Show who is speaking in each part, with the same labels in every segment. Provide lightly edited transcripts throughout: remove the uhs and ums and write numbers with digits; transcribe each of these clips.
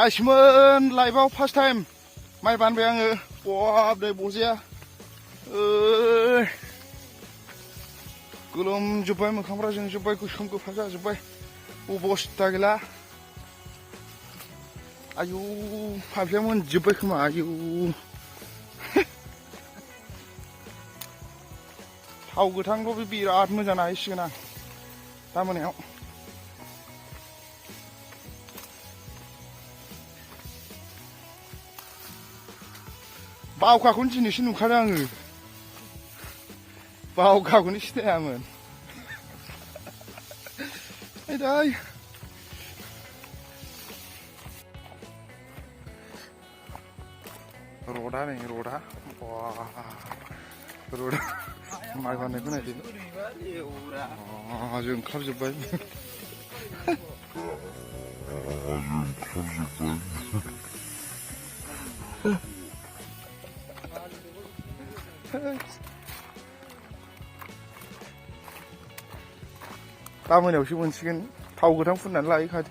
Speaker 1: गायसोमोन लाइफआव first time माइ बानबाय आङो बाब दै बजाया गोलोमजोब्बाय मोखांफ्रा जोंजोब्बाय गोसोम गोफा जाजोब्बाय अबस्था गैला आयु फाफ्लिया मोनजोब्बाय खोमा आयु थाव गोथांखौ बिराद मोजां नायसिगोन आं दा मोनायाव बावखाखौनो दिनैसो नुखादों आङो बावखाखौनो सिनायामोन आयदै रडा नै रडा रडा माइ बान्नायखौ नायदो जों ओंखारजोब्बाय दा मोनायावसो मोनसिगोन थाव गोथां फुननानै लायखादो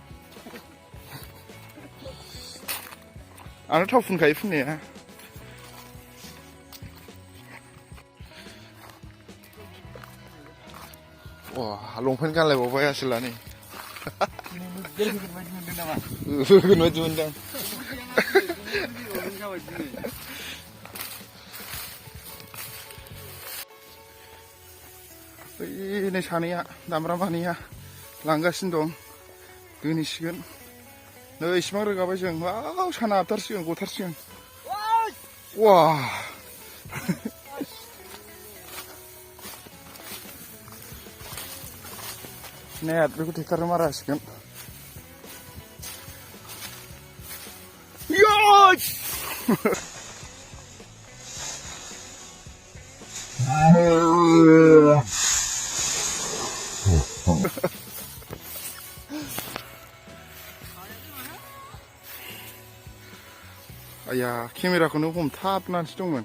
Speaker 1: आंथ' थाव फुनखायो फुननाया लंपेन्ट गानलायबावबाय आसोला नै होगोन बायदि मोनदों बै नै सानैया दामब्रा मानैया लांगासिनो दं दोनहैसिगोन नै इसिबां रोगाबाय जों वाव साना हाबथारसिगोन गथारसिगोन वा नेट बेखौ ट्रेक्टरजों मारा होसिगोन आया केमेराखौनो हमथाबनानैसो दंमोन